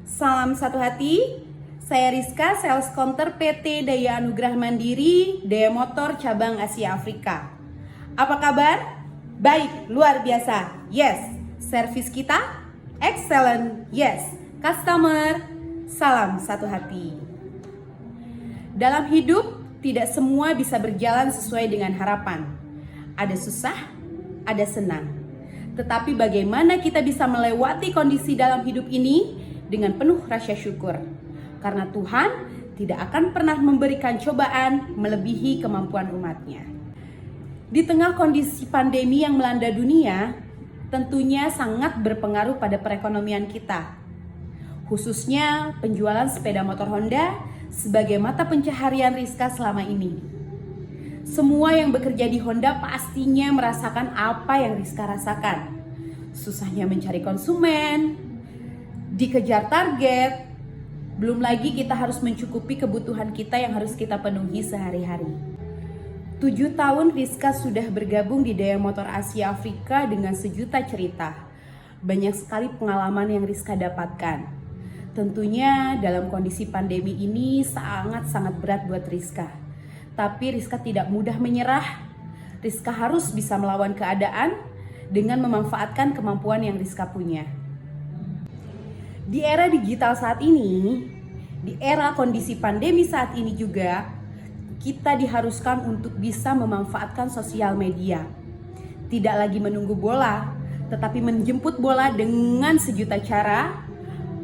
Salam satu hati, saya Rizka, sales counter PT Daya Anugrah Mandiri, Daya Motor Cabang Asia Afrika. Apa kabar? Baik, luar biasa. Yes. Servis kita? Excellent. Yes. Customer? Salam satu hati. Dalam hidup, tidak semua bisa berjalan sesuai dengan harapan. Ada susah, ada senang. Tetapi bagaimana kita bisa melewati kondisi dalam hidup ini dengan penuh rasa syukur, karena Tuhan tidak akan pernah memberikan cobaan melebihi kemampuan umatnya. Di tengah kondisi pandemi yang melanda dunia, tentunya sangat berpengaruh pada perekonomian kita, khususnya penjualan sepeda motor Honda sebagai mata pencaharian Rizka selama ini. Semua yang bekerja di Honda pastinya merasakan apa yang Rizka rasakan. Susahnya mencari konsumen, dikejar target, belum lagi kita harus mencukupi kebutuhan kita yang harus kita penuhi sehari-hari. 7 tahun Rizka sudah bergabung di Daya Motor Asia Afrika dengan sejuta cerita. Banyak sekali pengalaman yang Rizka dapatkan. Tentunya dalam kondisi pandemi ini sangat-sangat berat buat Rizka. Tapi Rizka tidak mudah menyerah. Rizka harus bisa melawan keadaan dengan memanfaatkan kemampuan yang Rizka punya. Di era digital saat ini, di era kondisi pandemi saat ini juga, kita diharuskan untuk bisa memanfaatkan sosial media. Tidak lagi menunggu bola, tetapi menjemput bola dengan sejuta cara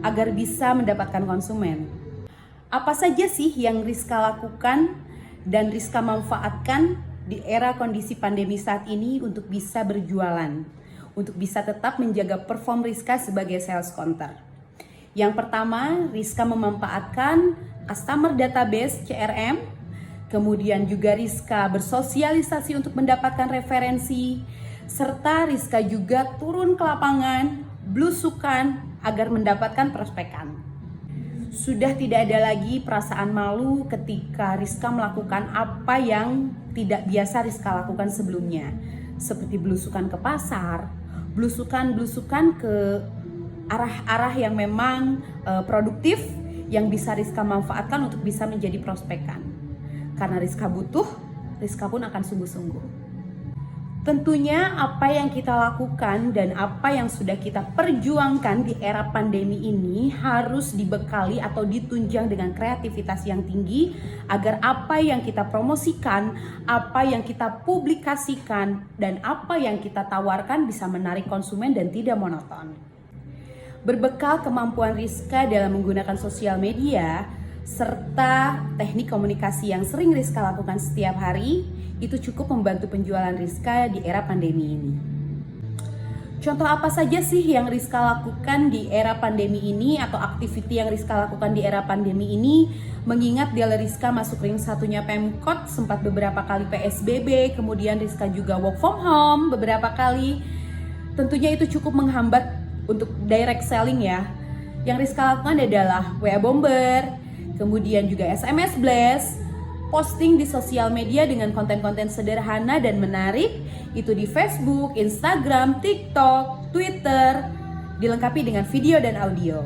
agar bisa mendapatkan konsumen. Apa saja sih yang Rizka lakukan dan Rizka manfaatkan di era kondisi pandemi saat ini untuk bisa berjualan, untuk bisa tetap menjaga perform Rizka sebagai sales counter? Yang pertama, Rizka memanfaatkan customer database CRM, kemudian juga Rizka bersosialisasi untuk mendapatkan referensi, serta Rizka juga turun ke lapangan, belusukan agar mendapatkan prospekan. Sudah tidak ada lagi perasaan malu ketika Rizka melakukan apa yang tidak biasa Rizka lakukan sebelumnya, seperti belusukan ke pasar, belusukan ke arah-arah yang memang produktif yang bisa Rizka manfaatkan untuk bisa menjadi prospekan. Karena Rizka butuh, Rizka pun akan sungguh-sungguh. Tentunya apa yang kita lakukan dan apa yang sudah kita perjuangkan di era pandemi ini harus dibekali atau ditunjang dengan kreativitas yang tinggi agar apa yang kita promosikan, apa yang kita publikasikan, dan apa yang kita tawarkan bisa menarik konsumen dan tidak monoton. Berbekal kemampuan Rizka dalam menggunakan sosial media serta teknik komunikasi yang sering Rizka lakukan setiap hari, itu cukup membantu penjualan Rizka di era pandemi ini. Contoh apa saja sih yang Rizka lakukan di era pandemi ini atau aktiviti yang Rizka lakukan di era pandemi ini? Mengingat dealer Rizka masuk ring satunya Pemkot, sempat beberapa kali PSBB, kemudian Rizka juga work from home beberapa kali. Tentunya itu cukup menghambat untuk direct selling ya. Yang Rizka lakukan adalah WA Bomber, kemudian juga SMS Blast, posting di sosial media dengan konten-konten sederhana dan menarik, itu di Facebook, Instagram, TikTok, Twitter, dilengkapi dengan video dan audio.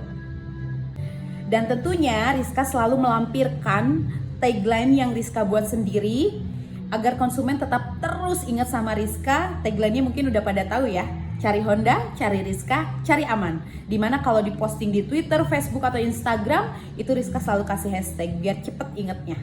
Dan tentunya Rizka selalu melampirkan tagline yang Rizka buat sendiri agar konsumen tetap terus ingat sama Rizka. Tagline-nya mungkin udah pada tahu ya. Cari Honda, cari Rizka, cari aman. Dimana kalau diposting di Twitter, Facebook, atau Instagram, itu Rizka selalu kasih hashtag biar cepet ingetnya.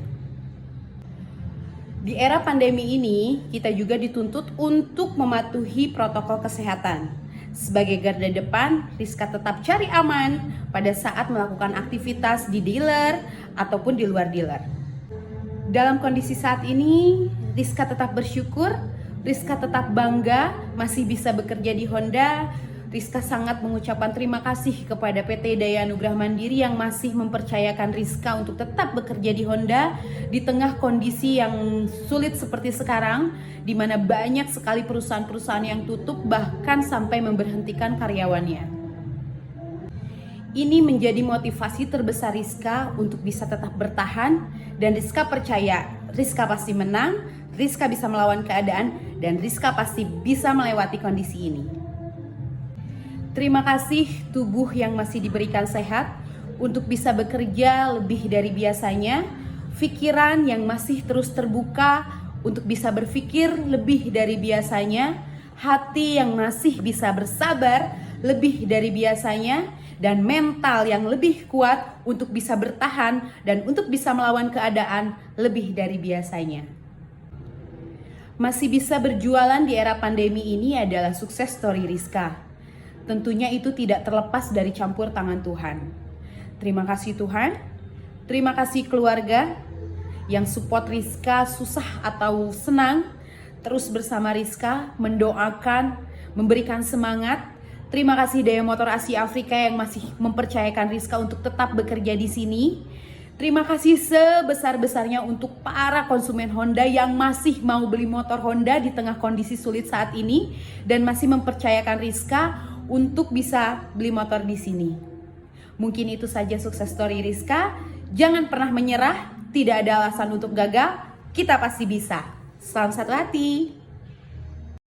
Di era pandemi ini, kita juga dituntut untuk mematuhi protokol kesehatan. Sebagai garda depan, Rizka tetap cari aman pada saat melakukan aktivitas di dealer ataupun di luar dealer. Dalam kondisi saat ini, Rizka tetap bersyukur, Rizka tetap bangga masih bisa bekerja di Honda. Rizka sangat mengucapkan terima kasih kepada PT Daya Anugrah Mandiri yang masih mempercayakan Rizka untuk tetap bekerja di Honda di tengah kondisi yang sulit seperti sekarang, di mana banyak sekali perusahaan-perusahaan yang tutup bahkan sampai memberhentikan karyawannya. Ini menjadi motivasi terbesar Rizka untuk bisa tetap bertahan, dan Rizka percaya Rizka pasti menang, Rizka bisa melawan keadaan, dan Rizka pasti bisa melewati kondisi ini. Terima kasih tubuh yang masih diberikan sehat untuk bisa bekerja lebih dari biasanya, pikiran yang masih terus terbuka untuk bisa berpikir lebih dari biasanya, hati yang masih bisa bersabar lebih dari biasanya, dan mental yang lebih kuat untuk bisa bertahan dan untuk bisa melawan keadaan lebih dari biasanya. Masih bisa berjualan di era pandemi ini adalah sukses story Rizka. Tentunya itu tidak terlepas dari campur tangan Tuhan. Terima kasih Tuhan, terima kasih keluarga yang support Rizka susah atau senang, terus bersama Rizka, mendoakan, memberikan semangat. Terima kasih Daya Motor Asia Afrika yang masih mempercayakan Rizka untuk tetap bekerja di sini. Terima kasih sebesar-besarnya untuk para konsumen Honda yang masih mau beli motor Honda di tengah kondisi sulit saat ini dan masih mempercayakan Rizka untuk bisa beli motor di sini. Mungkin itu saja sukses story Rizka. Jangan pernah menyerah, tidak ada alasan untuk gagal, kita pasti bisa. Salam satu hati.